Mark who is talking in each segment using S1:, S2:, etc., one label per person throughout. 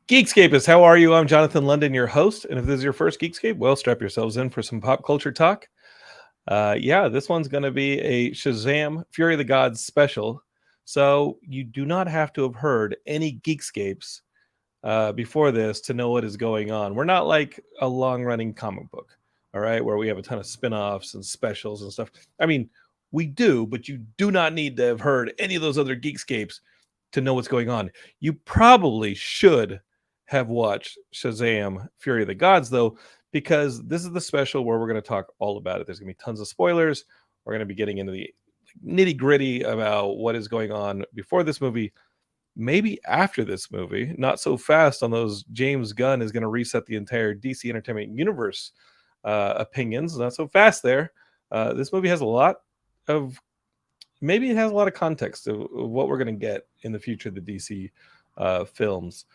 S1: Geekscapists, how are you? I'm Jonathan London, your host. And if this is your first Geekscape, well, strap yourselves in for some pop culture talk. This one's going to be a Shazam Fury of the Gods special. So you do not have to have heard any Geekscapes before this to know what is going on. We're not like a long-running comic book, all right, where we have a ton of spin-offs and specials and stuff. I mean, we do, but you do not need to have heard any of those other Geekscapes to know what's going on. You probably should have watched Shazam Fury of the Gods, though, because this is the special where we're going to talk all about it. There's going to be tons of spoilers. We're going to be getting into the nitty gritty about what is going on before this movie, maybe after this movie. Not so fast on those James Gunn is going to reset the entire DC Entertainment Universe opinions. Not so fast there. This movie has a lot of, maybe it has a lot of context of what we're going to get in the future of the DC films.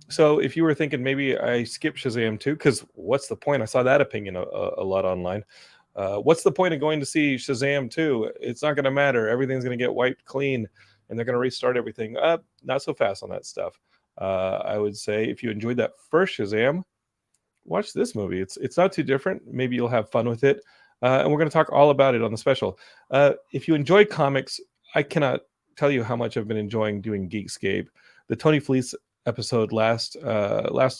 S1: So if you were thinking maybe I skip Shazam 2, because what's the point? I saw that opinion a lot online. What's the point of going to see Shazam 2? It's not going to matter. Everything's going to get wiped clean and they're going to restart everything. Not so fast on that stuff. I would say if you enjoyed that first Shazam, watch this movie. It's not too different. Maybe you'll have fun with it. And we're going to talk all about it on the special. If you enjoy comics, I cannot tell you how much I've been enjoying doing Geekscape. The Tony Fleece episode last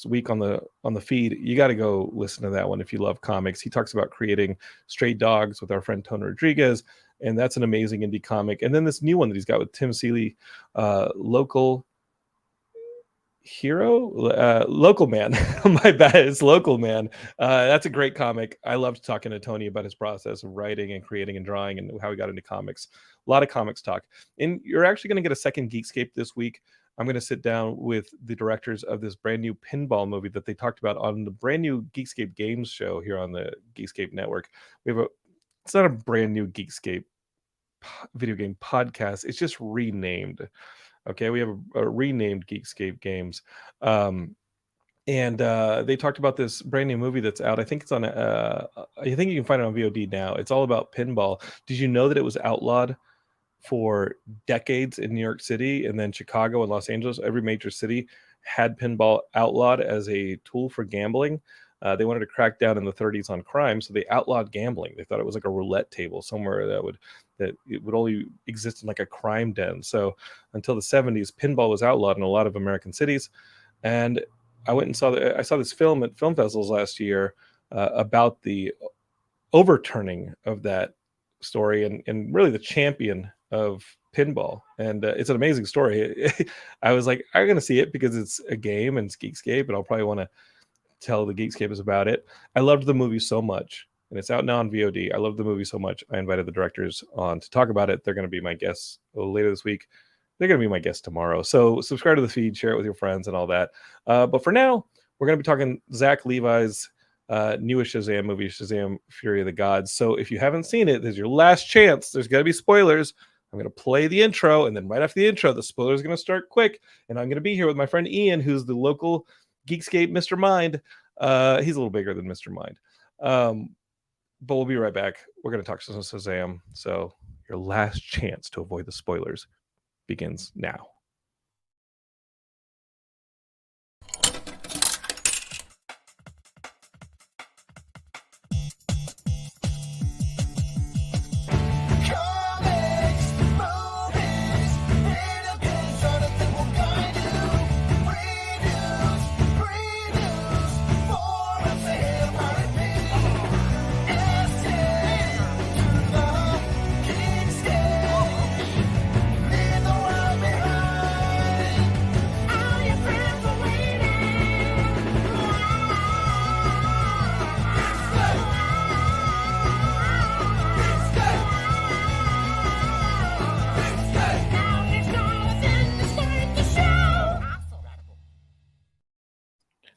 S1: week on the feed, you got to go listen to that one if you love comics. He talks about creating Stray Dogs with our friend Tony Rodriguez, and that's an amazing indie comic. And then this new one that he's got with Tim Seeley, Local Man. My bad, it's Local Man. That's a great comic. I loved talking to Tony about his process of writing and creating and drawing and how he got into comics. A lot of comics talk. And you're actually going to get a second Geekscape this week. I'm going to sit down with the directors of this brand new pinball movie that they talked about on the brand new Geekscape Games show here on the Geekscape network. It's not a brand new Geekscape video game podcast. It's just renamed. Okay, we have a renamed Geekscape Games. And they talked about this brand new movie that's out. I think it's on, I think you can find it on VOD now. It's all about pinball. Did you know that it was outlawed for decades in New York City, and then Chicago and Los Angeles? Every major city had pinball outlawed as a tool for gambling. They wanted to crack down in the 30s on crime, so they outlawed gambling. They thought it was like a roulette table somewhere that it would only exist in like a crime den. So until the 70s, pinball was outlawed in a lot of American cities. And I went and saw this film at film festivals last year about the overturning of that story and really the champion of pinball. And it's an amazing story. I was like, I'm going to see it because it's a game and it's Geekscape, and I'll probably want to tell the Geekscapers about it. I loved the movie so much, and it's out now on VOD. I love the movie so much. I invited the directors on to talk about it. They're going to be my guests later this week. They're going to be my guests tomorrow. So subscribe to the feed, share it with your friends and all that. But for now, we're going to be talking Zach Levi's newest Shazam movie, Shazam Fury of the Gods. So if you haven't seen it, there's your last chance. There's going to be spoilers. I'm going to play the intro, and then right after the intro, the spoilers are going to start quick. And I'm going to be here with my friend Ian, who's the local Geekscape Mr. Mind. He's a little bigger than Mr. Mind. But we'll be right back. We're going to talk Shazam. So your last chance to avoid the spoilers begins now.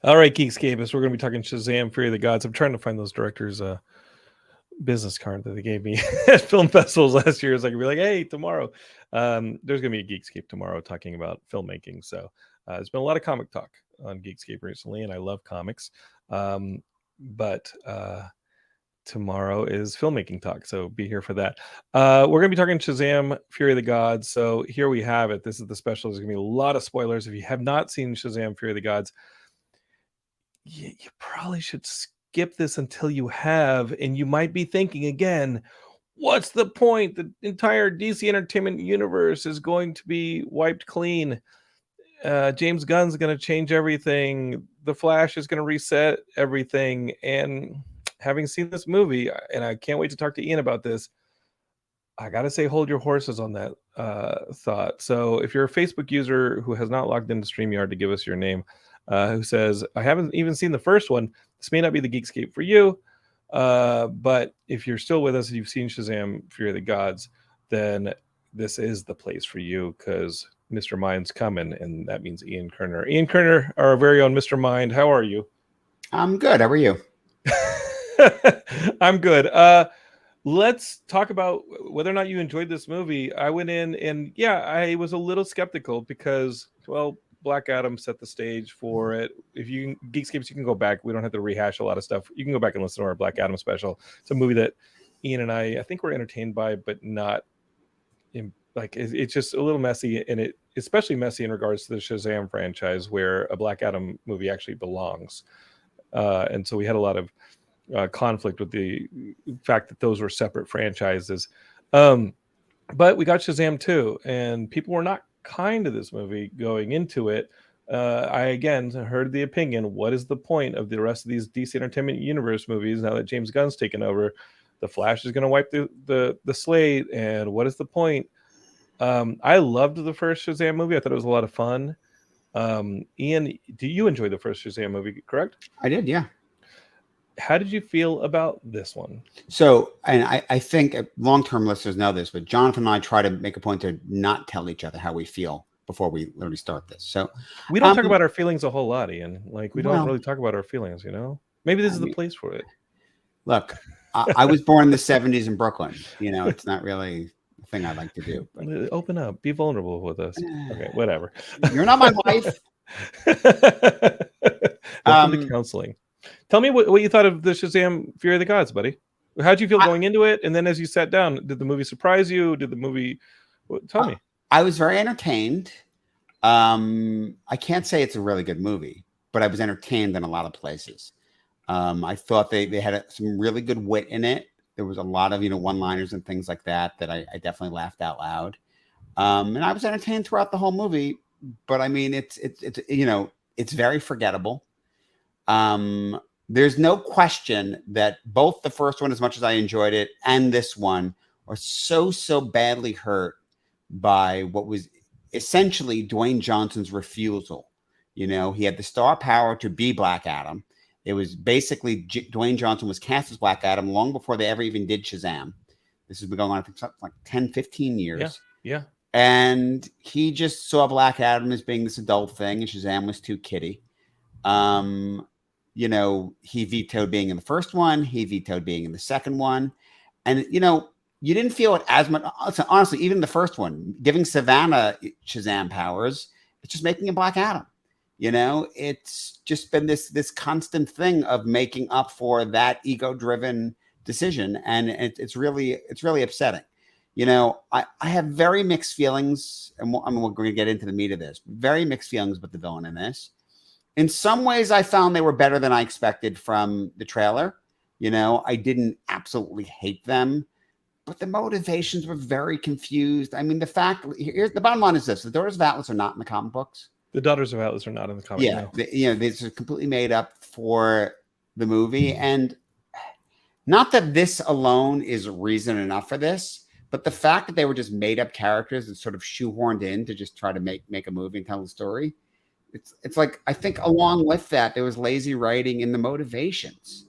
S1: All right, Geekscapists, we're going to be talking Shazam Fury of the Gods. I'm trying to find those directors' business card that they gave me at film festivals last year. So I could be like, hey, tomorrow. There's going to be a Geekscape tomorrow talking about filmmaking. So there's been a lot of comic talk on Geekscape recently, and I love comics. But tomorrow is filmmaking talk, so be here for that. We're going to be talking Shazam, Fury of the Gods. So here we have it. This is the special. There's going to be a lot of spoilers. If you have not seen Shazam, Fury of the Gods, you probably should skip this until you have, and you might be thinking again, what's the point? The entire DC Entertainment universe is going to be wiped clean. James Gunn's going to change everything. The Flash is going to reset everything. And having seen this movie, and I can't wait to talk to Ian about this, I got to say, hold your horses on that thought. So if you're a Facebook user who has not logged into StreamYard to give us your name, who says, I haven't even seen the first one, this may not be the Geekscape for you. But if you're still with us and you've seen Shazam, Fury of the Gods, then this is the place for you, because Mr. Mind's coming, and that means Ian Kerner. Ian Kerner, our very own Mr. Mind. How are you?
S2: I'm good. How are you?
S1: I'm good. Let's talk about whether or not you enjoyed this movie. I went in and I was a little skeptical because, well, Black Adam set the stage for it. If you Geekscapes, you can go back. We don't have to rehash a lot of stuff. You can go back and listen to our Black Adam special. It's a movie that Ian and I think we're entertained by, but not it's just a little messy, and it especially messy in regards to the Shazam franchise, where a Black Adam movie actually belongs. And so we had a lot of conflict with the fact that those were separate franchises. But we got Shazam 2, and people were not kind to this movie going into it. I again heard the opinion, what is the point of the rest of these DC Entertainment Universe movies now that James Gunn's taken over? The Flash is going to wipe the slate, and what is the point? I loved the first Shazam movie. I thought it was a lot of fun. Ian, do you enjoy the first Shazam movie, correct?
S2: I did, yeah.
S1: How did you feel about this one?
S2: So, and I think long-term listeners know this, but Jonathan and I try to make a point to not tell each other how we feel before we literally start this. So
S1: we don't talk about our feelings a whole lot, Ian. We don't really talk about our feelings, Maybe this is the place for it.
S2: Look, I was born in the 70s in Brooklyn. It's not really a thing I like to do.
S1: But... Open up. Be vulnerable with us. Okay, whatever.
S2: You're not my wife.
S1: Welcome to counseling. Tell me what you thought of the Shazam Fury of the Gods, buddy. How'd you feel going into it? And then as you sat down, did the movie surprise you? Did the movie... Tell me.
S2: I was very entertained. I can't say it's a really good movie, but I was entertained in a lot of places. I thought they had some really good wit in it. There was a lot of, one-liners and things like that I definitely laughed out loud. And I was entertained throughout the whole movie, but I mean, it's very forgettable. There's no question that both the first one, as much as I enjoyed it, and this one are so badly hurt by what was essentially Dwayne Johnson's refusal. He had the star power to be Black Adam. It was basically Dwayne Johnson was cast as Black Adam long before they ever even did Shazam. This has been going on, I think, something like 10, 15 years.
S1: Yeah.
S2: And he just saw Black Adam as being this adult thing, and Shazam was too kiddie. He vetoed being in the first one. He vetoed being in the second one. And, you didn't feel it as much. Honestly, even the first one, giving Savannah Shazam powers, it's just making him Black Adam. It's just been this constant thing of making up for that ego-driven decision. And it's really upsetting. I have very mixed feelings, and we're going to get into the meat of this. Very mixed feelings with the villain in this. In some ways, I found they were better than I expected from the trailer. I didn't absolutely hate them, but the motivations were very confused. I mean, the bottom line is this: the Daughters of Atlas are not in the comic books.
S1: The Daughters of Atlas are not in the comic.
S2: Yeah, these are completely made up for the movie, and not that this alone is reason enough for this, but the fact that they were just made up characters and sort of shoehorned in to just try to make a movie and tell a story. It's like, I think along with that, there was lazy writing in the motivations,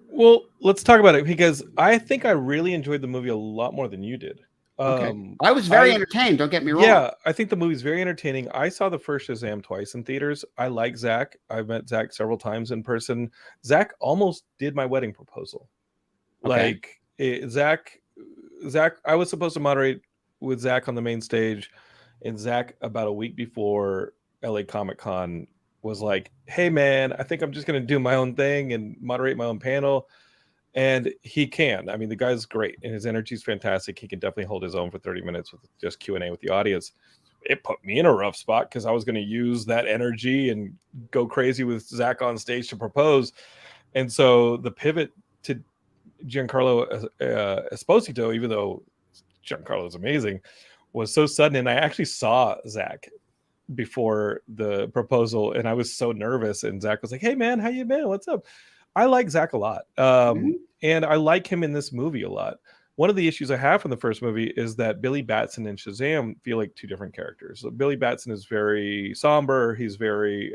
S1: Well, let's talk about it, because I think I really enjoyed the movie a lot more than you did.
S2: Okay. I was very entertained. Don't get me wrong.
S1: Yeah, I think the movie's very entertaining. I saw the first Shazam twice in theaters. I like Zach. I've met Zach several times in person. Zach almost did my wedding proposal.
S2: Okay.
S1: Zach, I was supposed to moderate with Zach on the main stage, and Zach, about a week before LA Comic Con, was like, hey man, I think I'm just going to do my own thing and moderate my own panel. And he can. I mean, the guy's great, and his energy is fantastic. He can definitely hold his own for 30 minutes with just Q&A with the audience. It put me in a rough spot because I was going to use that energy and go crazy with Zach on stage to propose. And so the pivot to Giancarlo Esposito, even though Giancarlo is amazing, was so sudden. And I actually saw Zach before the proposal, and I was so nervous. And Zach was like, "Hey, man, how you been? What's up?" I like Zach a lot. And I like him in this movie a lot. One of the issues I have from the first movie is that Billy Batson and Shazam feel like two different characters. So Billy Batson is very somber. He's very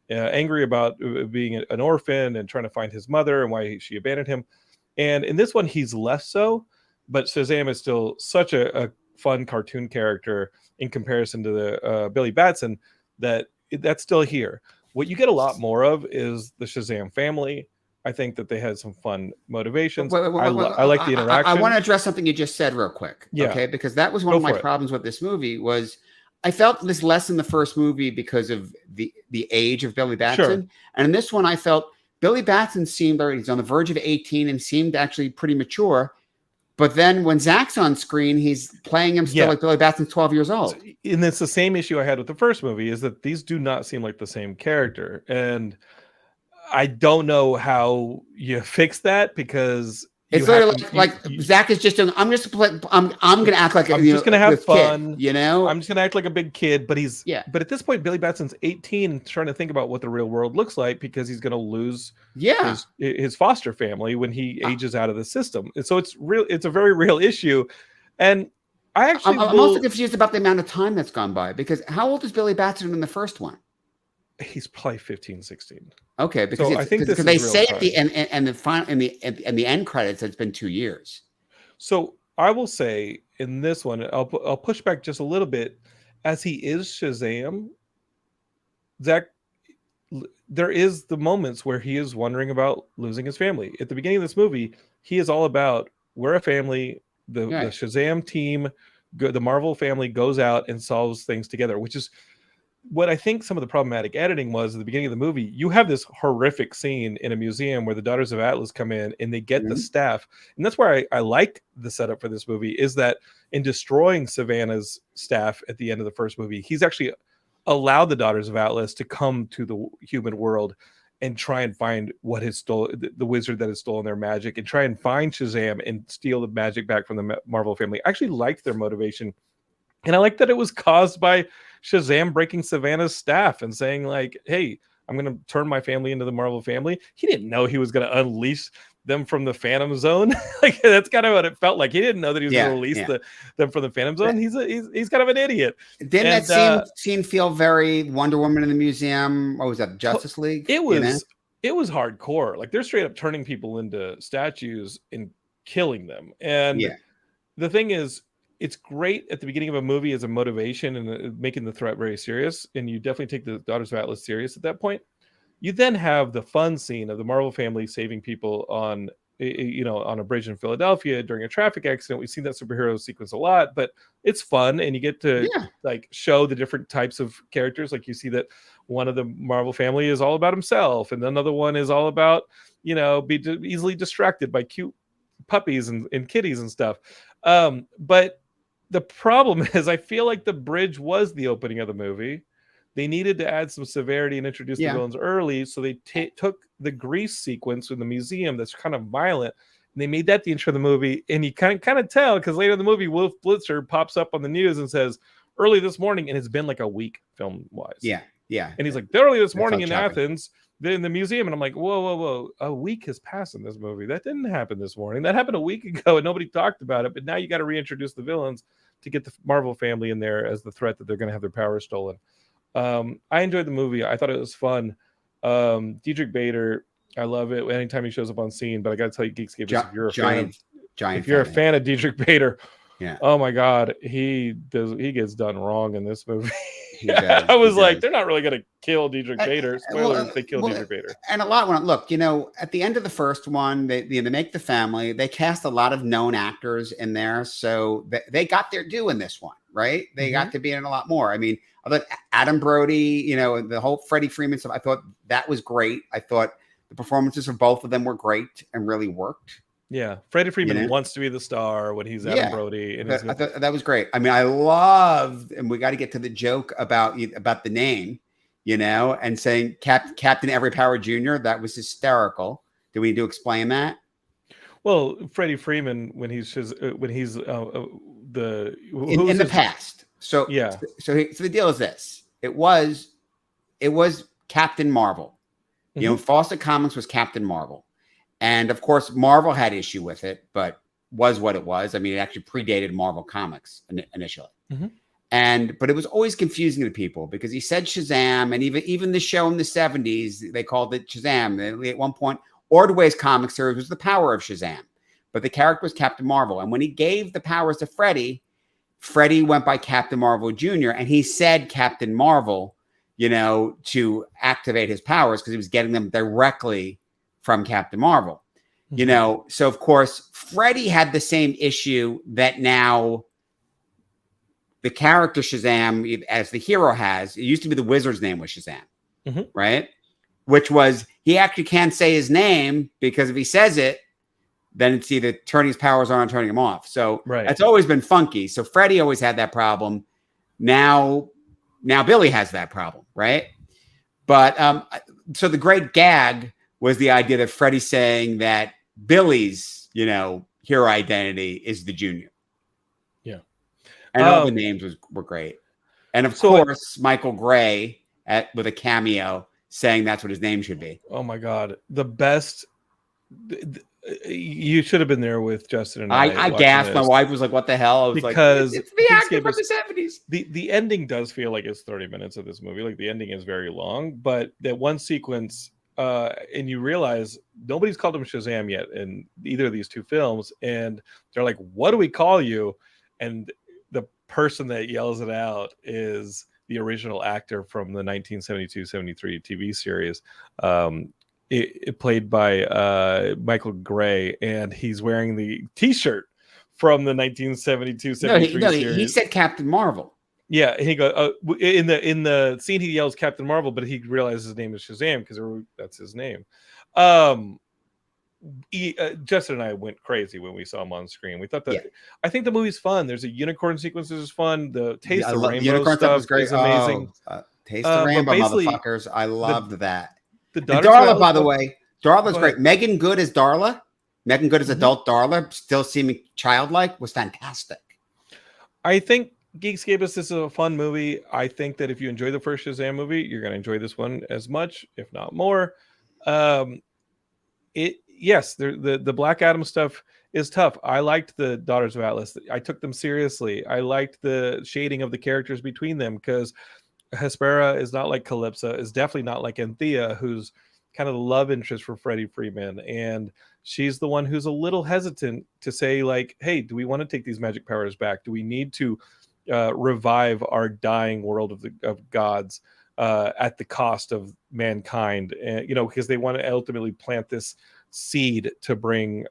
S1: angry about being an orphan and trying to find his mother and why she abandoned him. And in this one, he's less so. But Shazam is still such a fun cartoon character in comparison to the Billy Batson that's still here. What you get a lot more of is the Shazam family. I think that they had some fun motivations. I like the interaction.
S2: I want to address something you just said real quick.
S1: Yeah.
S2: Okay. Because that was one of my problems with this movie was I felt this less in the first movie because of the age of Billy Batson. Sure. And in this one, I felt Billy Batson seemed he's on the verge of 18 and seemed actually pretty mature. But then when Zach's on screen, he's playing him still like Billy Batson's 12 years old.
S1: And it's the same issue I had with the first movie is that these do not seem like the same character. And I don't know how you fix that because
S2: it's sort of like Zach is just I'm going to act like
S1: I'm just going to have fun.
S2: Kid, I'm
S1: just going to act like a big kid, but but at this point, Billy Batson's 18 and trying to think about what the real world looks like because he's going to lose his foster family when he ages out of the system. And so it's a very real issue. And I'm
S2: also confused about the amount of time that's gone by because how old is Billy Batson in the first one?
S1: He's probably 15, 16.
S2: Okay, because
S1: so I think because
S2: they say at the end and the end credits it's been 2 years.
S1: So I will say in this one, I'll push back just a little bit. As he is Shazam, Zach, there is the moments where he is wondering about losing his family. At the beginning of this movie, he is all about we're a family. The Shazam team, the Marvel family goes out and solves things together, which is what I think some of the problematic editing was at the beginning of the movie. You have this horrific scene in a museum where the Daughters of Atlas come in and they get the staff. And that's why I like the setup for this movie is that in destroying Savannah's staff at the end of the first movie, he's actually allowed the Daughters of Atlas to come to the human world and try and find what has stolen the wizard that has stolen their magic and try and find Shazam and steal the magic back from the Marvel family. I actually liked their motivation. And I like that it was caused by Shazam breaking Savannah's staff and saying like, hey, I'm going to turn my family into the Marvel family. He didn't know he was going to unleash them from the Phantom Zone. Like that's kind of what it felt like. He didn't know that he was going to release them from the Phantom Zone. He's kind of an idiot.
S2: Didn't that scene feel very Wonder Woman in the museum? What was that? Justice League?
S1: It was hardcore. Like they're straight up turning people into statues and killing them. And the thing is, it's great at the beginning of a movie as a motivation and making the threat very serious. And you definitely take the Daughters of Atlas serious at that point. You then have the fun scene of the Marvel family saving people on a bridge in Philadelphia during a traffic accident. We've seen that superhero sequence a lot, but it's fun. And you get to like show the different types of characters. Like you see that one of the Marvel family is all about himself. And another one is all about, be easily distracted by cute puppies and kitties and stuff. But the problem is I feel like the bridge was the opening of the movie. They needed to add some severity and introduce the villains early. So they took the Grease sequence in the museum that's kind of violent. And they made that the intro of the movie. And you kind of tell because later in the movie, Wolf Blitzer pops up on the news and says, early this morning, and it's been like a week film-wise.
S2: Yeah.
S1: And he's like, early this morning in Athens, in the museum. And I'm like, whoa. A week has passed in this movie. That didn't happen this morning. That happened a week ago and nobody talked about it. But now you got to reintroduce the villains to get the Marvel family in there as the threat that they're going to have their power stolen. I enjoyed the movie. I thought it was fun. Diedrich Bader, I love it anytime he shows up on scene. But I got to tell you, Geekscape, if you're a fan of Diedrich Bader, oh my God, he gets done wrong in this movie. I was like, they're not really going to kill Diedrich Bader. Spoilers, they kill Diedrich Bader.
S2: And a lot when look, at the end of the first one, they make the family. They cast a lot of known actors in there, so they got their due in this one, right? They got to be in a lot more. I mean, I thought Adam Brody, the whole Freddie Freeman stuff. I thought that was great. I thought The performances of both of them were great and really worked.
S1: Yeah, Freddie Freeman wants to be the star when he's Adam Brody, and
S2: I thought that was great. I mean, I loved, and we got to get to the joke about the name, and saying Captain Every Power Jr. That was hysterical. Do we need to explain that?
S1: Well, Freddie Freeman when he's in
S2: the past. So
S1: yeah.
S2: So the deal is this: it was Captain Marvel. Fawcett Comics was Captain Marvel. And of course, Marvel had issue with it, but was what it was. I mean, it actually predated Marvel Comics initially. But it was always confusing to people because he said Shazam, and even the show in the 70s, they called it Shazam. At one point, Ordway's comic series was The Power of Shazam, but the character was Captain Marvel. And when he gave the powers to Freddie went by Captain Marvel Jr., and he said Captain Marvel, to activate his powers because he was getting them directly from Captain Marvel. So of course, Freddie had the same issue that now the character Shazam, as the hero, has. It used to be the wizard's name was Shazam, right? Which was, he actually can't say his name because if he says it, then it's either turning his powers on or turning him off. So that's always been funky. So Freddie always had that problem. Now Billy has that problem, right? But so the great gag was the idea that Freddie saying that Billy's, hero identity is the Junior.
S1: Yeah.
S2: And all the names were great. And of course, Michael Gray with a cameo saying that's what his name should be.
S1: Oh my God. The best. You should have been there with Justin and
S2: I gasped. My wife was like, what the hell? I was
S1: because
S2: like, it's the actor from the 70s.
S1: The ending does feel like it's 30 minutes of this movie. Like the ending is very long, but that one sequence, and you realize nobody's called him Shazam yet in either of these two films. And they're like, what do we call you? And the person that yells it out is the original actor from the 1972-73 TV series. It played by Michael Gray, and he's wearing the T-shirt from the 1972-73 series.
S2: He said Captain Marvel.
S1: Yeah, and he goes in the scene he yells Captain Marvel, but he realizes his name is Shazam because that's his name. Justin and I went crazy when we saw him on screen. We thought that I think the movie's fun. There's a unicorn sequence that is fun. The Taste of Rainbow stuff is amazing.
S2: Taste the Rainbow, motherfuckers! I loved that.
S1: Darla,
S2: by the way, Darla's great. Megan Good as Darla. Megan Good as adult Darla, still seeming childlike, was fantastic. I think
S1: Geekscape, this is a fun movie. I think that if you enjoy the first Shazam movie, you're going to enjoy this one as much, if not more. The Black Adam stuff is tough. I liked the Daughters of Atlas. I took them seriously. I liked the shading of the characters between them because Hespera is not like Calypso, is definitely not like Anthea, who's kind of the love interest for Freddie Freeman. And she's the one who's a little hesitant to say, like, hey, do we want to take these magic powers back? Do we need to revive our dying world of gods at the cost of mankind? And, because they want to ultimately plant this seed to bring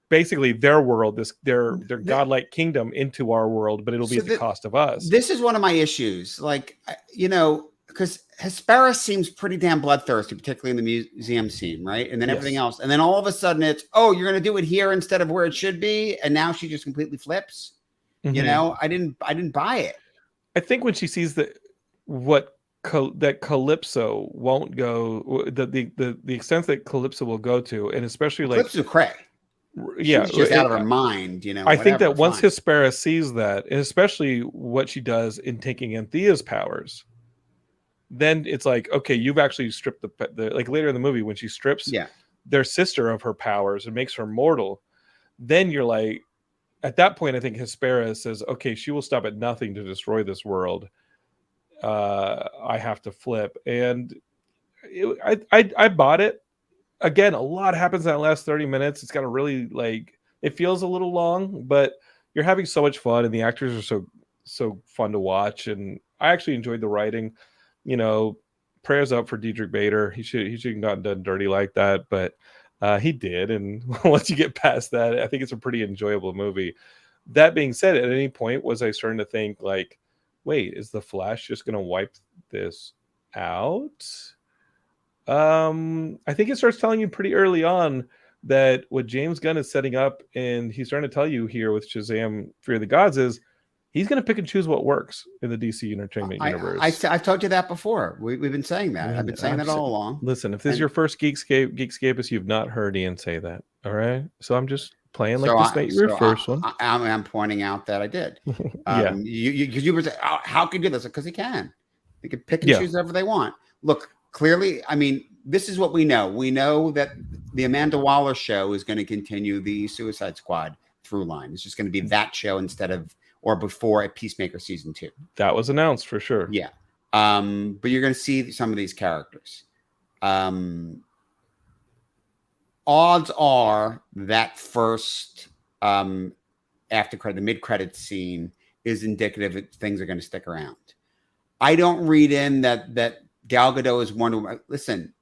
S1: basically their world, their godlike kingdom into our world, but it'll be at the cost of us.
S2: This is one of my issues, because Hespera seems pretty damn bloodthirsty, particularly in the museum scene, right? And then everything else, and then all of a sudden it's, you're going to do it here instead of where it should be, and now she just completely flips. I didn't buy it.
S1: I think when she sees that Calypso won't go, the extent that Calypso will go to, and especially like
S2: Calypso cray.
S1: Yeah,
S2: she's just out of her mind,
S1: I think that once Hespera sees that, and especially what she does in taking Anthea's powers, then it's like, okay, you've actually stripped the like later in the movie when she strips their sister of her powers and makes her mortal. Then you're like, at that point, I think Hespera says, okay, she will stop at nothing to destroy this world. I have to flip, and I bought it. Again, a lot happens in that last 30 minutes. It's got a really it feels a little long, but you're having so much fun, and the actors are so fun to watch. And I actually enjoyed the writing. Prayers up for Diedrich Bader. He should have gotten done dirty like that, but he did. And once you get past that, I think it's a pretty enjoyable movie. That being said, at any point was I starting to think wait, is the Flash just going to wipe this out? I think it starts telling you pretty early on that what James Gunn is setting up, and he's starting to tell you here with Shazam: Fear of the Gods, is he's going to pick and choose what works in the DC Entertainment universe.
S2: I've told you that before. We've been saying that. I've been saying that all along.
S1: Listen, if this is your first Geekscape, you've not heard Ian say that. All right, so I'm just playing like this made your first one.
S2: I'm pointing out that I did.
S1: Yeah,
S2: you were saying, how can you do this? Because he can. They can pick and choose whatever they want. Look, clearly, I mean, this is what we know. We know that the Amanda Waller show is going to continue the Suicide Squad through line. It's just going to be that show instead of or before a Peacemaker season 2.
S1: That was announced for sure.
S2: Yeah. But you're going to see some of these characters. Odds are that first after credit, the mid-credit scene is indicative that things are going to stick around. I don't read in that Gal Gadot is Wonder Woman. Listen,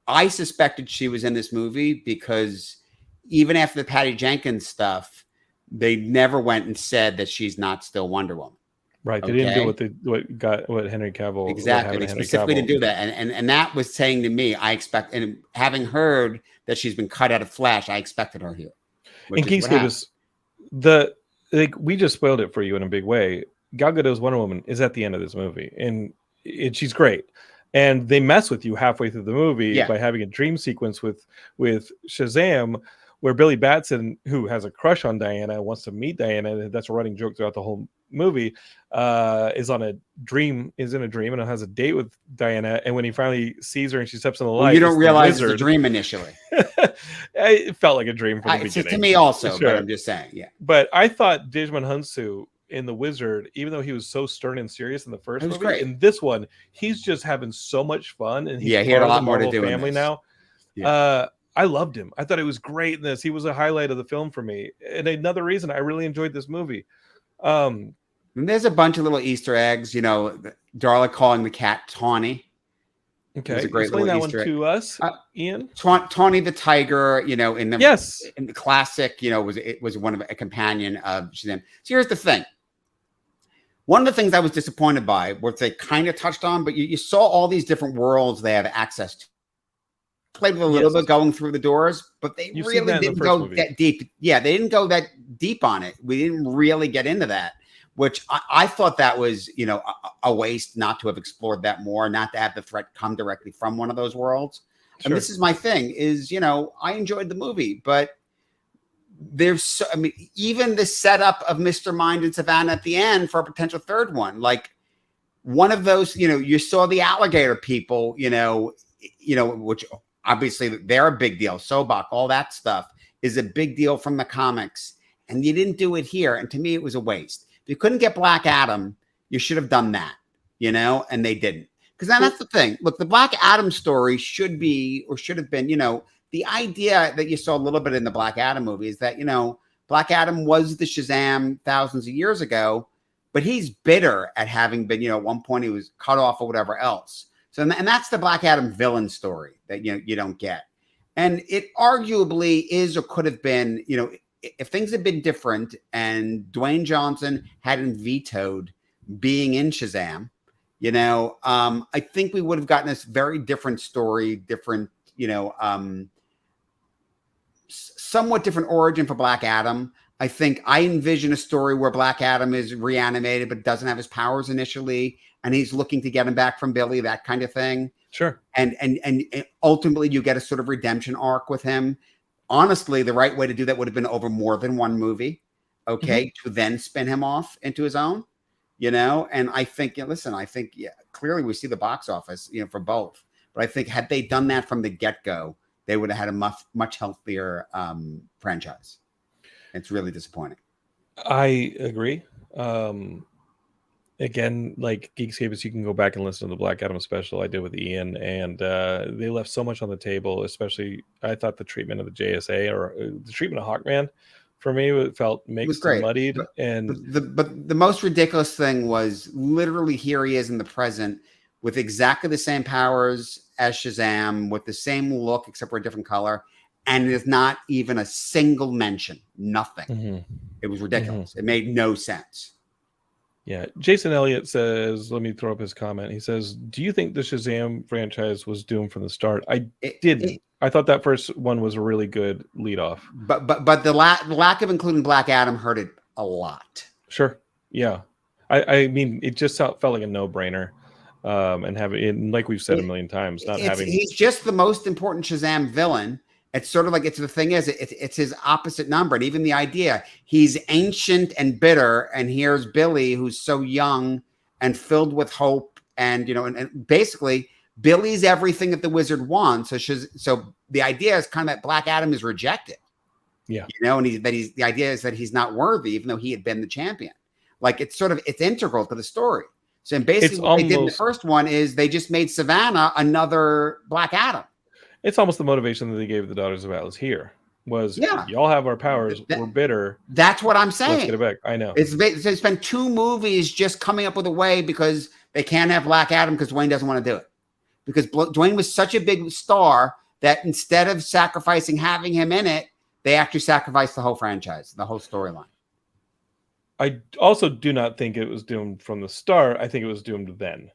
S2: I suspected she was in this movie because even after the Patty Jenkins stuff, they never went and said that she's not still Wonder Woman.
S1: Right. They didn't do what Henry Cavill.
S2: Exactly. They specifically didn't do that. And that was saying to me, I expect, and having heard that she's been cut out of Flash, I expected her here.
S1: And Geekscape is we just spoiled it for you in a big way. Gal Gadot's Wonder Woman is at the end of this movie, and she's great. And they mess with you halfway through the movie by having a dream sequence with Shazam, where Billy Batson, who has a crush on Diana, wants to meet Diana. That's a running joke throughout the whole movie. Is in a dream, and has a date with Diana. And when he finally sees her and she steps in the light,
S2: you don't realize it's a dream initially.
S1: It felt like a dream from the beginning.
S2: To me also, but I'm just saying,
S1: But I thought Digimon Hunsu in The Wizard, even though he was so stern and serious in the first movie,
S2: great.
S1: In this one, he's just having so much fun, and
S2: he had a lot more to do.
S1: Family now. Yeah. I loved him. I thought it was great in this. He was a highlight of the film for me, and another reason I really enjoyed this movie.
S2: And there's a bunch of little Easter eggs. You know, Darla calling the cat Tawny.
S1: Okay, it's a great explain that Easter one egg. To us, Ian.
S2: Tawny the tiger. You know, in the classic, you know, was one of a companion of Shazam. So here's the thing. One of the things I was disappointed by, which they kind of touched on, but you saw all these different worlds they have access to. Played with a little bit going through the doors, but they really didn't go that deep. Yeah, they didn't go that deep on it. We didn't really get into that, which I thought that was, you know, a waste not to have explored that more, not to have the threat come directly from one of those worlds. Sure. And this is my thing is, you know, I enjoyed the movie, but even the setup of Mr. Mind and Savannah at the end for a potential third one, like one of those, you know, you saw the alligator people, you know, which obviously they're a big deal. Sobok, all that stuff is a big deal from the comics. And you didn't do it here. And to me, it was a waste. If you couldn't get Black Adam, you should have done that, you know, and they didn't. Because that's the thing. Look, the Black Adam story should have been, you know, the idea that you saw a little bit in the Black Adam movie is that, you know, Black Adam was the Shazam thousands of years ago, but he's bitter at having been, you know, at one point he was cut off or whatever else. So, and that's the Black Adam villain story that, you know, you don't get. And it arguably is or could have been, you know, if things had been different and Dwayne Johnson hadn't vetoed being in Shazam, you know, I think we would have gotten this very different story, different, you know, somewhat different origin for Black Adam. I think I envision a story where Black Adam is reanimated but doesn't have his powers initially, and he's looking to get him back from Billy, that kind of thing.
S1: Sure.
S2: And ultimately you get a sort of redemption arc with him. Honestly, the right way to do that would have been over more than one movie, okay, to then spin him off into his own, you know? And I think, listen, clearly we see the box office, you know, for both. But I think had they done that from the get-go, they would have had a much healthier franchise. It's really disappointing.
S1: I agree. Again, like Geekscape, you can go back and listen to the Black Adam special I did with Ian, and they left so much on the table. Especially, I thought the treatment of the JSA or the treatment of Hawkman for me it felt mixed and muddied.
S2: But the most ridiculous thing was literally here he is in the present with exactly the same powers as Shazam, with the same look except for a different color. And there's not even a single mention, nothing. Mm-hmm. It was ridiculous. Mm-hmm. It made no sense.
S1: Yeah. Jason Elliott says, let me throw up his comment. He says, do you think the Shazam franchise was doomed from the start? I didn't. I thought that first one was a really good lead off.
S2: But the lack of including Black Adam hurt it a lot.
S1: Sure. Yeah. I mean, it just felt like a no-brainer. And having it, like we've said a million times,
S2: he's just the most important Shazam villain. It's sort of like it's his opposite number. And even the idea, he's ancient and bitter, and here's Billy, who's so young and filled with hope. And and basically Billy's everything that the wizard wants. So the idea is kind of that Black Adam is rejected.
S1: Yeah.
S2: And the idea is that he's not worthy, even though he had been the champion. Like it's integral to the story. So basically what they did in the first one is they just made Savannah another Black Adam.
S1: It's almost the motivation that they gave the Daughters of Atlas here was, y'all have our powers. We're bitter.
S2: That's what I'm saying.
S1: Let's get it back. I know.
S2: It's been 2 movies just coming up with a way because they can't have Black Adam because Dwayne doesn't want to do it. Because Dwayne was such a big star that instead of sacrificing having him in it, they actually sacrificed the whole franchise, the whole storyline.
S1: I also do not think it was doomed from the start. I think it was doomed then,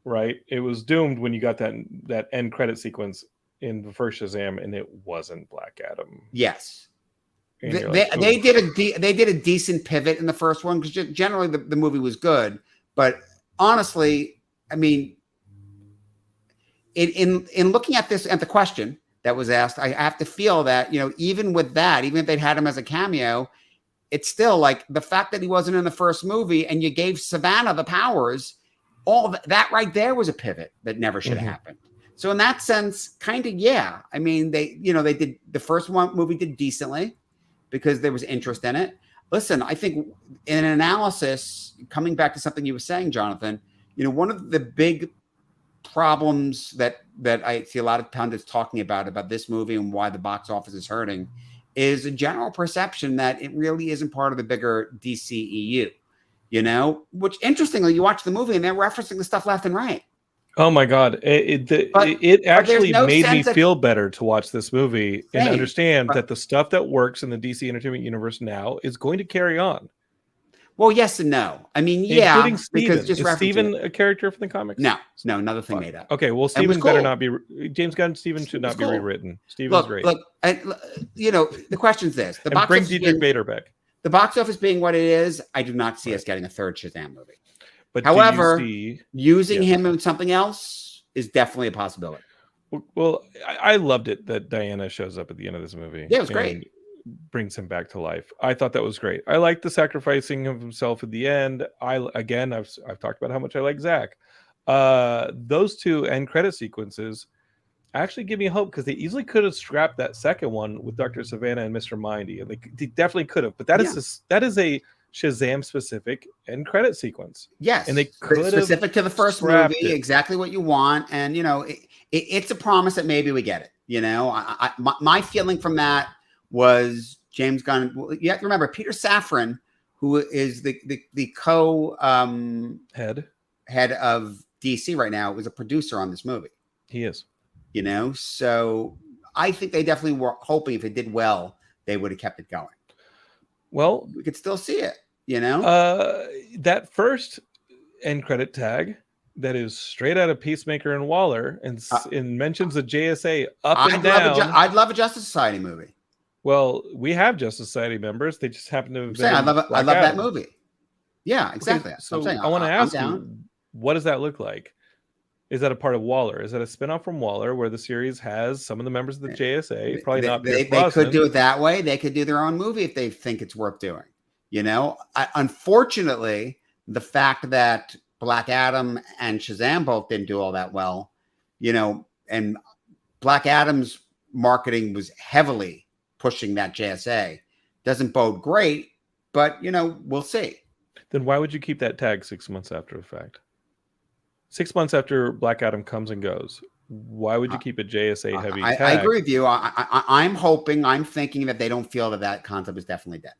S1: right? It was doomed when you got that end credit sequence in the first Shazam, and it wasn't Black Adam.
S2: Yes, they did a decent pivot in the first one because generally the movie was good. But honestly, I mean, in looking at this, at the question that was asked, I have to feel that even with that, even if they'd had him as a cameo, it's still like the fact that he wasn't in the first movie and you gave Savannah the powers, all that right there was a pivot that never should have happened. So in that sense, kind of, yeah. I mean, they did the first movie did decently because there was interest in it. Listen, I think in an analysis, coming back to something you were saying, Jonathan, one of the big problems that I see a lot of pundits talking about this movie and why the box office is hurting is a general perception that it really isn't part of the bigger DCEU, which interestingly, you watch the movie and they're referencing the stuff left and right.
S1: Oh my God. It actually made me feel better to watch this movie and understand that the stuff that works in the DC Entertainment Universe now is going to carry on.
S2: Well, yes and no. I mean,
S1: including Steven. Is Steven a character from the comics?
S2: No, another thing made up.
S1: Okay, well, Steven better not be. James Gunn, Steven should not be rewritten. Steven's great.
S2: Look, the question's this:
S1: bring Diedrich Bader back.
S2: The box office being what it is, I do not see us getting a third Shazam movie.
S1: But
S2: however, using him in something else is definitely a possibility.
S1: Well, I loved it that Diana shows up at the end of this movie.
S2: Yeah, it was great.
S1: Brings him back to life. I thought that was great. I like the sacrificing of himself at the end. I've talked about how much I like Zach. Those 2 end credit sequences actually give me hope because they easily could have scrapped that second one with Dr. Savannah and Mr. Mindy. They definitely could have, but that is a Shazam specific end credit sequence.
S2: Yes,
S1: and they could
S2: specific to the first movie, exactly what you want. And it's a promise that maybe we get it. My feeling from that was James Gunn. You have to remember Peter Safran, who is the co head of DC right now, was a producer on this movie.
S1: He is.
S2: So I think they definitely were hoping if it did well, they would have kept it going.
S1: Well,
S2: we could still see it.
S1: That first end credit tag that is straight out of Peacemaker and Waller and mentions the JSA and down.
S2: I'd love a Justice Society movie.
S1: Well, we have Justice Society members. They just happen to have
S2: I love that movie. Yeah, exactly.
S1: Okay, so I want to ask you, what does that look like? Is that a part of Waller? Is that a spinoff from Waller where the series has some of the members of the JSA? Probably not.
S2: They could do it that way. They could do their own movie if they think it's worth doing. Unfortunately, the fact that Black Adam and Shazam both didn't do all that well, and Black Adam's marketing was heavily pushing that JSA, doesn't bode great, but we'll see.
S1: Then why would you keep that tag 6 months after the fact? 6 months after Black Adam comes and goes, why would you keep a JSA heavy tag?
S2: I agree with you. I'm thinking that they don't feel that concept is definitely dead.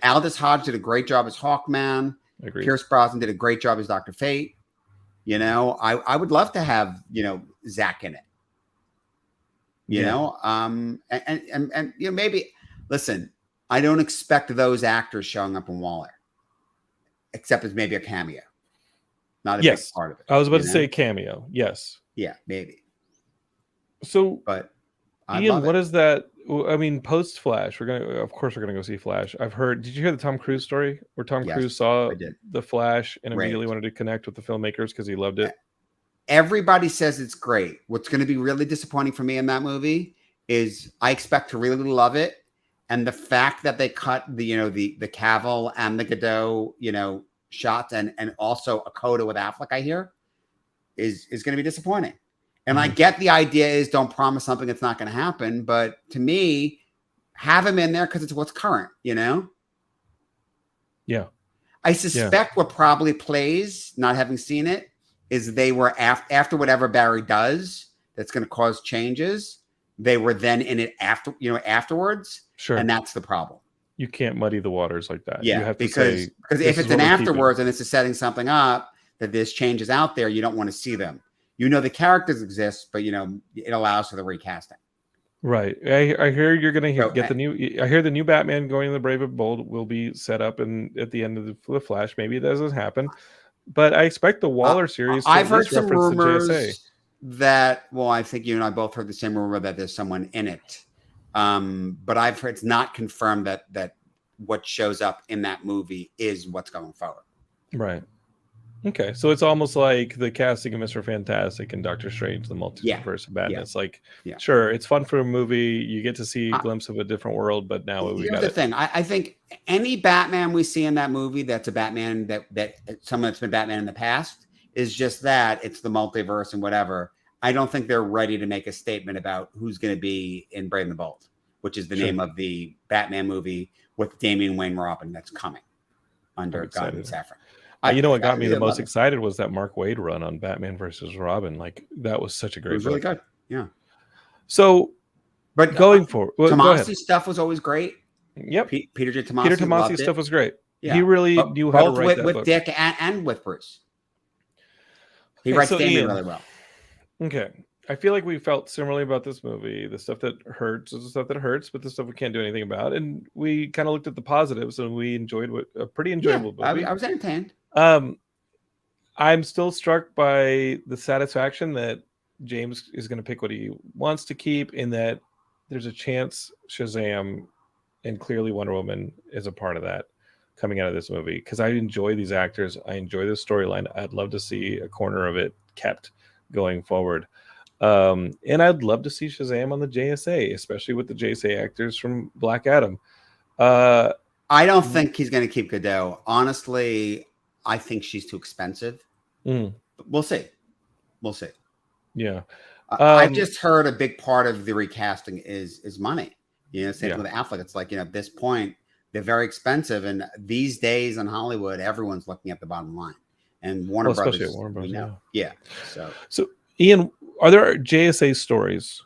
S2: Aldous Hodge did a great job as Hawkman. Pierce Brosnan did a great job as Dr. Fate. I would love to have Zach in it. Maybe listen. I don't expect those actors showing up in Waller. except as maybe a cameo, not a
S1: Yes,
S2: big part of it.
S1: I was about to say cameo. Yes.
S2: Yeah, maybe.
S1: So,
S2: But I
S1: Ian,
S2: love
S1: what
S2: it.
S1: is that? I mean, post Flash, of course, we're gonna go see Flash. I've heard. Did you hear the Tom Cruise story where Tom
S2: Yes,
S1: Cruise saw
S2: I did.
S1: the Flash and
S2: Great.
S1: immediately wanted to connect with the filmmakers because he loved it?
S2: Everybody says it's great. What's going to be really disappointing for me in that movie is I expect to really love it, and the fact that they cut the the Cavill and the Godot shots and also a coda with Affleck, I hear, is going to be disappointing. And I get the idea is don't promise something that's not going to happen, but to me, have him in there because it's what's current,
S1: Yeah.
S2: I suspect what probably plays, not having seen it, is they were after whatever Barry does that's going to cause changes. They were then in it afterwards.
S1: Sure.
S2: And that's the problem.
S1: You can't muddy the waters like that.
S2: Yeah,
S1: you have to
S2: because if it's an afterwards and this is setting something up that there's changes out there, you don't want to see them. The characters exist, but it allows for the recasting.
S1: Right. I hear you're going to get the new. I hear the new Batman going in the Brave and Bold will be set up at the end of the Flash. Maybe that doesn't happen, but I expect the Waller series.
S2: I've heard some rumors that. Well, I think you and I both heard the same rumor that there's someone in it, but I've heard it's not confirmed that what shows up in that movie is what's going forward.
S1: Right. Okay, so it's almost like the casting of Mr. Fantastic and Doctor Strange, the multiverse of madness. Sure, it's fun for a movie. You get to see a glimpse of a different world, but now we got
S2: the thing. I think any Batman we see in that movie that's a Batman that someone that's been Batman in the past is just that. It's the multiverse and whatever. I don't think they're ready to make a statement about who's going to be in Brave and the Bold, which is the name of the Batman movie with Damian Wayne Robin that's coming under God and Saffron.
S1: What got me the most excited was that Mark Waid run on Batman versus Robin. Like that was such a great book.
S2: Really good. Yeah.
S1: So, but going forward,
S2: Tomasi's stuff was always great.
S1: Yep.
S2: Peter Tomasi's
S1: stuff was great. Yeah. He really knew how to write that
S2: with
S1: book.
S2: Dick and with Bruce. He writes Damian really well.
S1: Okay. I feel like we felt similarly about this movie. The stuff that hurts is the stuff that hurts, but the stuff we can't do anything about. And we kind of looked at the positives, and we enjoyed a pretty enjoyable movie.
S2: I was entertained.
S1: I'm still struck by the satisfaction that James is going to pick what he wants to keep, in that there's a chance Shazam and clearly Wonder Woman is a part of that coming out of this movie, because I enjoy these actors. I enjoy the storyline. I'd love to see a corner of it kept going forward. And I'd love to see Shazam on the JSA, especially with the JSA actors from Black Adam.
S2: I don't think he's going to keep Godot. Honestly, I think she's too expensive. But we'll see.
S1: Yeah.
S2: I just heard a big part of the recasting is money. Same with Affleck. It's like, at this point, they're very expensive. And these days in Hollywood, everyone's looking at the bottom line. And Warner Brothers,
S1: especially at Warner Brothers,
S2: yeah.
S1: So, Ian, are there JSA stories,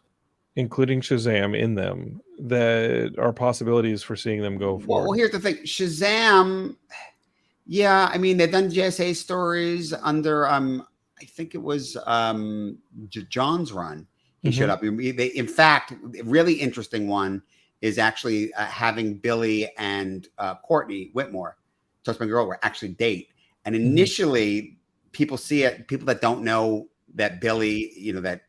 S1: including Shazam, in them that are possibilities for seeing them go forward?
S2: Well, here's the thing. Shazam, yeah, I mean, they've done JSA stories under, I think it was John's run. He showed up. In fact, a really interesting one is actually having Billy and Courtney Whitmore, Toastman Girl, were actually date. And initially, people see it, people that don't know that Billy, that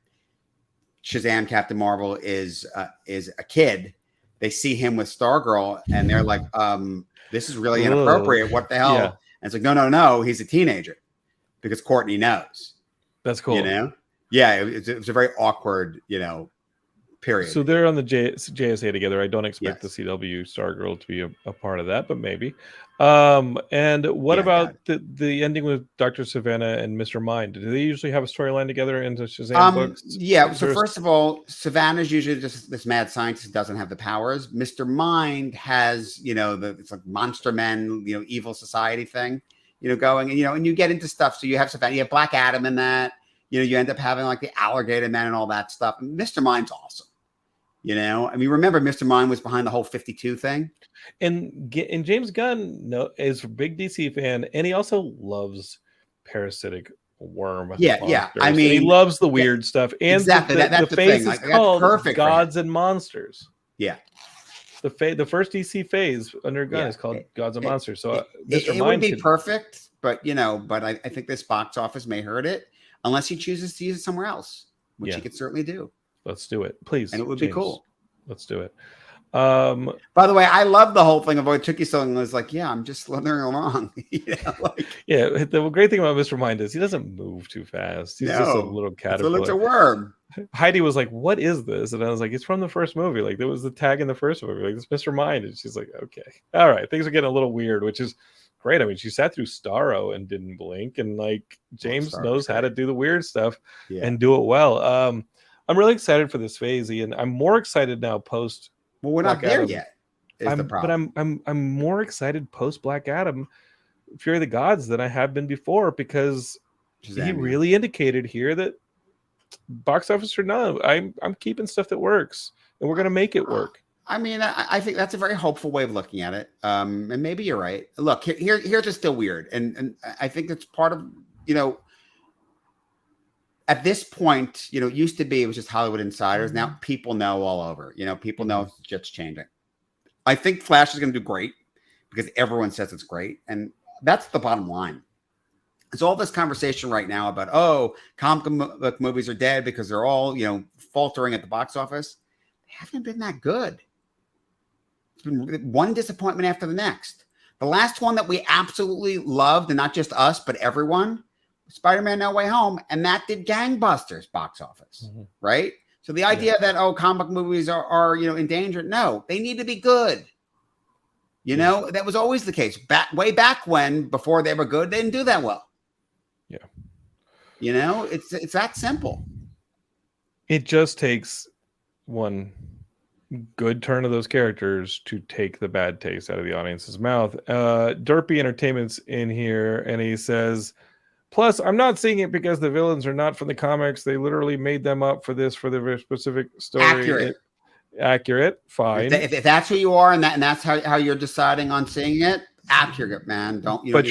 S2: Shazam Captain Marvel is a kid, they see him with Stargirl and they're like, this is really inappropriate. What the hell? Yeah. And it's like, no, he's a teenager, because Courtney knows.
S1: That's cool.
S2: Yeah, it was a very awkward, period.
S1: So they're on the JSA together. I don't expect the CW Stargirl to be a part of that, but maybe. And what about the ending with Dr. Savannah and Mr. Mind? Do they usually have a storyline together into Shazam books?
S2: Yeah. So first of all, Savannah's usually just this mad scientist who doesn't have the powers. Mr. Mind has, it's like Monster Men, evil society thing, going, and you get into stuff. So you have Savannah, you have Black Adam in that. You end up having like the Alligator Man and all that stuff. And Mr. Mind's awesome. I mean, remember Mr. Mind was behind the whole 52 thing.
S1: And James Gunn is a big DC fan, and he also loves parasitic worm.
S2: Yeah. I mean,
S1: he loves the weird stuff. And
S2: exactly.
S1: The face is called
S2: perfect
S1: Gods and Monsters.
S2: Yeah.
S1: The first DC phase under gun is called Gods and Monsters. So
S2: it would be perfect, but I think this box office may hurt it unless he chooses to use it somewhere else, which he could certainly do.
S1: Let's do it, please.
S2: And it would be cool.
S1: Let's do it.
S2: By the way, I love the whole thing of what took you so long. It was like, yeah, I'm just slithering along.
S1: The great thing about Mr. Mind is he doesn't move too fast. He's just a little caterpillar.
S2: It's a worm.
S1: Heidi was like, "What is this?" And I was like, "It's from the first movie. Like, there was the tag in the first movie. Like, it's Mr. Mind." And she's like, "Okay, all right." Things are getting a little weird, which is great. I mean, she sat through Starro and didn't blink, and like James knows how to do the weird stuff and do it well. I'm really excited for this phase, Ian. I'm more excited now post.
S2: Well, we're not there yet.
S1: But I'm more excited post Black Adam, Fury of the Gods than I have been before, because he really indicated here that box office or not, I'm keeping stuff that works, and we're gonna make it work.
S2: I mean, I think that's a very hopeful way of looking at it. And maybe you're right. Look, here's just still weird, and I think it's part of at this point, it used to be it was just Hollywood insiders. Now people know all over. People know shit's changing. I think Flash is going to do great because everyone says it's great, and that's the bottom line. It's all this conversation right now about comic book movies are dead because they're all faltering at the box office. They haven't been that good. It's been one disappointment after the next. The last one that we absolutely loved, and not just us but everyone, Spider-Man No Way Home, and that did gangbusters box office, right? So the idea that comic movies are in danger, no, they need to be good. That was always the case. Way back when, before they were good, they didn't do that well. Yeah. It's that simple.
S1: It just takes one good turn of those characters to take the bad taste out of the audience's mouth. Derpy Entertainment's in here, and he says, "Plus, I'm not seeing it because the villains are not from the comics. They literally made them up for this for the very specific story." Accurate. Fine.
S2: If that's who you are, and that's how you're deciding on seeing it, accurate, man. But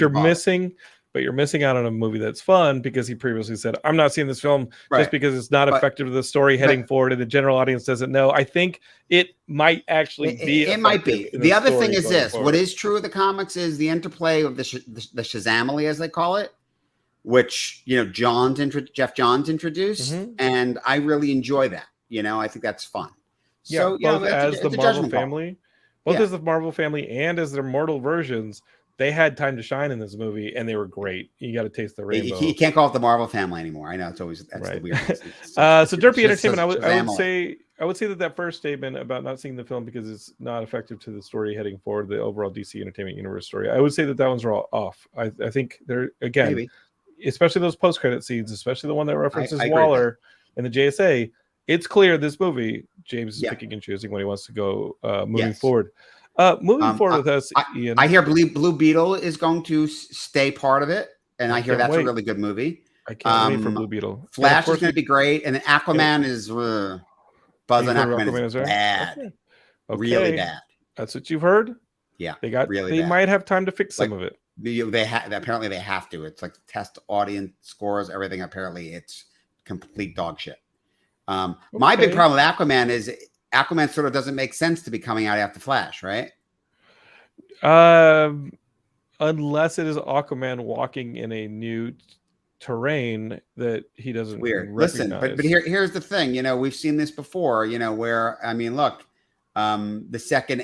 S1: you're missing out on a movie that's fun, because he previously said, "I'm not seeing this film just because it's not effective to the story heading forward, and the general audience doesn't know." I think it might actually be.
S2: It might be. The other thing is this: what is true of the comics is the interplay of the Shazamily, as they call it, which Jeff Johns introduced, and I really enjoy that. I think that's fun. So
S1: both as the Marvel family, as the Marvel family and as their mortal versions, they had time to shine in this movie, and they were great. You got to taste the rainbow.
S2: You can't call it the Marvel family anymore. I know that's the weird.
S1: So Derpy Entertainment, I would say that first statement about not seeing the film because it's not effective to the story heading forward, the overall DC Entertainment Universe story, I would say that one's off. I think they're again, especially those post-credit scenes, especially the one that references Waller and the JSA. It's clear this movie, James is picking and choosing when he wants to go moving forward. Moving forward with us, Ian.
S2: I hear Blue Beetle is going to stay part of it, and I hear that's a really good movie.
S1: I can't wait for Blue Beetle.
S2: Flash is going to be great, and then Aquaman is Buzz on Aquaman is bad, really bad.
S1: That's what you've heard.
S2: Yeah,
S1: they might have time to fix some of it.
S2: Apparently they have to. It's like test audience scores, everything. Apparently, it's complete dog shit. My big problem with Aquaman is Aquaman sort of doesn't make sense to be coming out after Flash, right?
S1: Unless it is Aquaman walking in a new terrain that he doesn't recognize.
S2: Listen, but here's the thing. We've seen this before. Where look, the second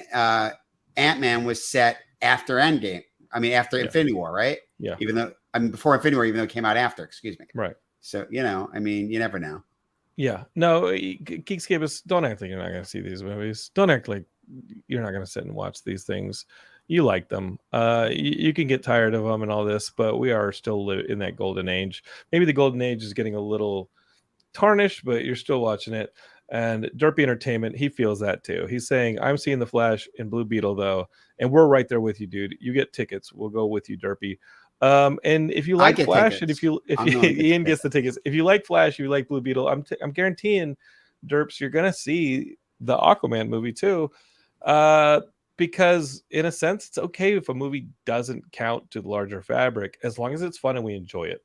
S2: Ant-Man was set after Endgame. After Infinity War, right?
S1: Yeah.
S2: Before Infinity War, even though it came out after. Excuse me.
S1: Right.
S2: So you never know.
S1: Yeah, no, Geekscape is, don't act like you're not going to see these movies. Don't act like you're not going to sit and watch these things. You like them. You can get tired of them and all this, but we are still in that golden age. Maybe the golden age is getting a little tarnished, but you're still watching it. And Derpy Entertainment, he feels that too. He's saying, "I'm seeing the Flash and Blue Beetle though, and we're right there with you, dude. You get tickets. We'll go with you, Derpy." And if you like Flash, and if Ian gets the tickets, if you like Flash, you like Blue Beetle, I'm guaranteeing, Derps, you're gonna see the Aquaman movie too, because in a sense, it's okay if a movie doesn't count to the larger fabric as long as it's fun and we enjoy it.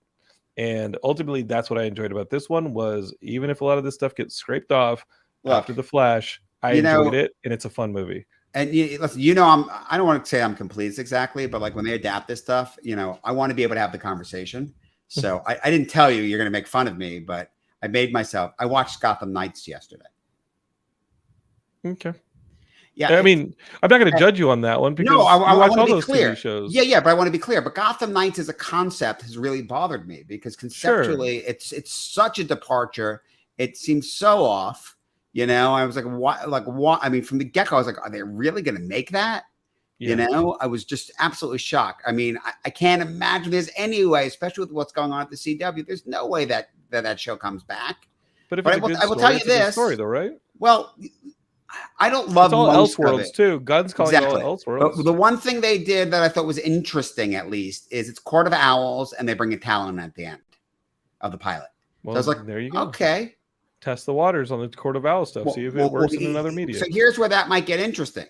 S1: And ultimately, that's what I enjoyed about this one, was even if a lot of this stuff gets scraped off after the Flash, I enjoyed it, and it's a fun movie.
S2: And listen, I don't want to say I'm complete exactly, but like when they adapt this stuff, I want to be able to have the conversation. So I didn't tell you you're going to make fun of me, but I watched Gotham Knights yesterday.
S1: Okay.
S2: Yeah.
S1: I mean, I'm not going to judge you on that one because
S2: no, I
S1: you watch
S2: want
S1: all
S2: to be
S1: those
S2: clear.
S1: TV shows.
S2: Yeah, but I want to be clear. But Gotham Knights as a concept has really bothered me because conceptually it's such a departure. It seems so off. I was like, what? Like, what? I mean, from the get-go, I was like, are they really going to make that?
S1: Yeah.
S2: I was just absolutely shocked. I mean, I can't imagine there's any way, especially with what's going on at the CW. There's no way that show comes back.
S1: But if it's a good story, tell you this story, though, right?
S2: Well, I don't love
S1: it's all
S2: most
S1: Elseworlds
S2: of it.
S1: too. Guns calling it all Elseworlds.
S2: But the one thing they did that I thought was interesting, at least, is it's Court of Owls, and they bring a Talon at the end of the pilot.
S1: Well,
S2: so I was like,
S1: there you go.
S2: Okay.
S1: Test the waters on the Court of Owls stuff. See if it works in another media.
S2: So here's where that might get interesting.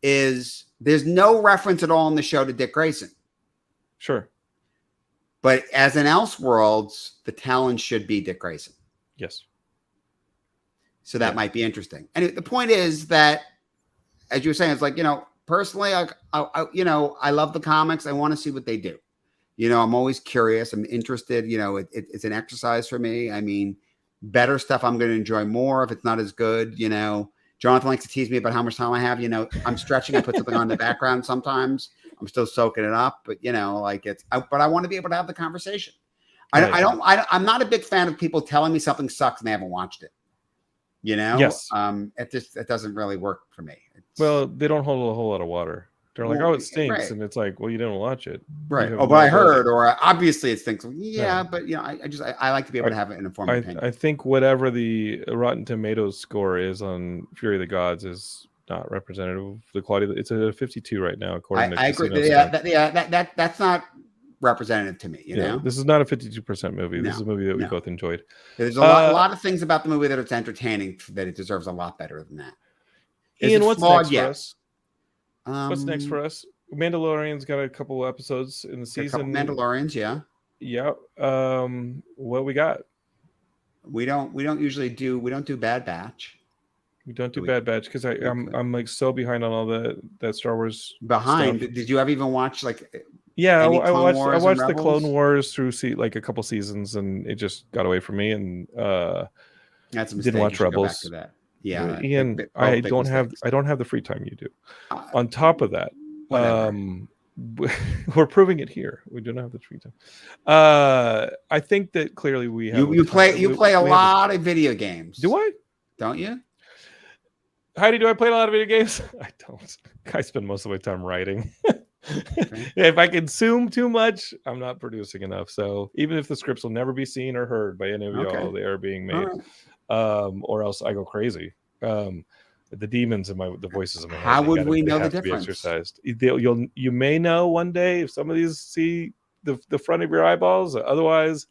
S2: Is there's no reference at all in the show to Dick Grayson.
S1: Sure.
S2: But as in Elseworlds, the Talon should be Dick Grayson.
S1: Yes.
S2: So that might be interesting. And the point is that, as you were saying, it's like, personally, I love the comics. I want to see what they do. I'm always curious. I'm interested. It's an exercise for me. I mean, better stuff I'm going to enjoy more if it's not as good. Jonathan likes to tease me about how much time I have. I'm stretching. I put something on in the background sometimes. I'm still soaking it up, but but I want to be able to have the conversation. I'm not a big fan of people telling me something sucks and they haven't watched it.
S1: Yes.
S2: It doesn't really work for me.
S1: Well, they don't hold a whole lot of water. They're like, oh, it stinks, and it's like, well, you didn't watch it,
S2: right? Oh, but I heard, or obviously it stinks. Yeah, but I like to be able to have an informed opinion.
S1: I think whatever the Rotten Tomatoes score is on Fury of the Gods is not representative of the quality. It's a 52 right now, according to
S2: I agree. That's not representative to me.
S1: This is not a 52% movie. This is a movie that we both enjoyed.
S2: There's a lot of things about the movie that it's entertaining that it deserves a lot better than that.
S1: Ian, what's next for us? What's next for us? Mandalorian's got a couple episodes in the season.
S2: Mandalorians, yeah.
S1: Yeah. What we got?
S2: We don't do Bad Batch.
S1: We don't do Bad Batch because I'm like so behind on all that Star Wars
S2: behind.
S1: stuff.
S2: Did you ever even watch like?
S1: Yeah, I watched the Clone Wars through like a couple seasons, and it just got away from me. And
S2: that's a mistake.
S1: Didn't watch Rebels.
S2: Go back to that. Yeah,
S1: Ian, I don't have the free time you do. On top of that, we're proving it here. We do not have the free time. I think that clearly we have.
S2: You play a lot of video games.
S1: Do I?
S2: Don't you?
S1: Heidi, do I play a lot of video games? I don't. I spend most of my time writing. Okay. If I consume too much, I'm not producing enough. So even if the scripts will never be seen or heard by any of y'all, they are being made. Or else I go crazy. The demons in the voices in my head.
S2: How would we know the difference?
S1: Exercised. You may know one day if some of these see the front of your eyeballs. Otherwise,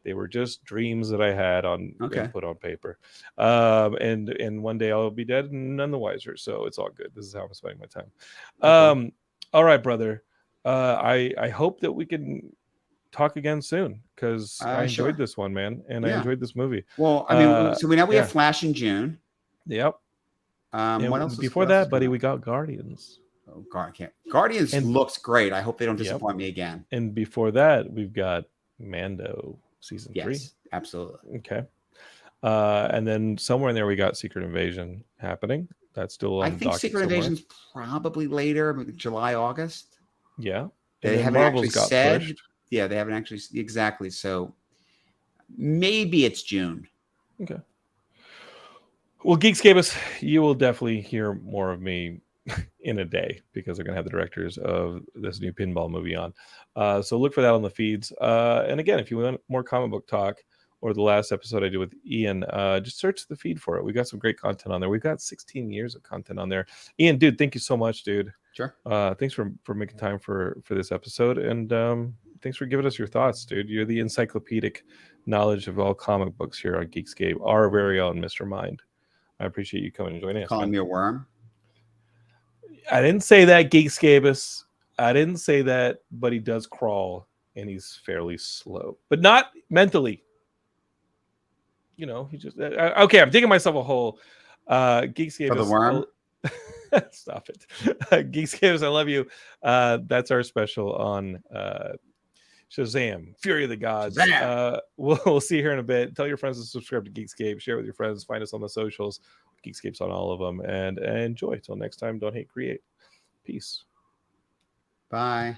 S1: they were just dreams that I had put on paper. And one day I'll be dead and none the wiser. So it's all good. This is how I'm spending my time. All right, brother. I hope that we can talk again soon because I enjoyed this one, man, and I enjoyed this movie.
S2: Well, I mean, so we have Flash in June.
S1: Yep.
S2: What else?
S1: Before that, buddy, we got Guardians.
S2: Oh, Guardians looks great. I hope they don't disappoint me again.
S1: And before that, we've got Mando season 3.
S2: Yes, absolutely.
S1: Okay. And then somewhere in there, we got Secret Invasion happening. That's still on.
S2: I think Secret Invasion's probably later, July, August.
S1: Yeah.
S2: They haven't actually said. Pushed. Yeah, they haven't actually exactly. So maybe it's June.
S1: Okay. Well, Geekscape, you will definitely hear more of me in a day because they're going to have the directors of this new pinball movie on. So look for that on the feeds. And again, if you want more comic book talk or the last episode I did with Ian, just search the feed for it. We got some great content on there. We've got 16 years of content on there. Ian, dude, thank you so much, dude.
S2: Sure.
S1: Thanks for making time for this episode. And thanks for giving us your thoughts, dude. You're the encyclopedic knowledge of all comic books here on Geekscape, our very own Mr. Mind. I appreciate you coming and joining us.
S2: Calling me a worm?
S1: I didn't say that, Geekscape. I didn't say that, but he does crawl and he's fairly slow, but not mentally. He just okay. I'm digging myself a hole. Geekscape
S2: for the worm.
S1: Stop it. Geekscapes, I love you. That's our special on Shazam, Fury of the Gods. We'll see you here in a bit. Tell your friends to subscribe to Geekscape. Share with your friends. Find us on the socials. Geekscape's on all of them. And enjoy. Till next time, don't hate, create. Peace.
S2: Bye.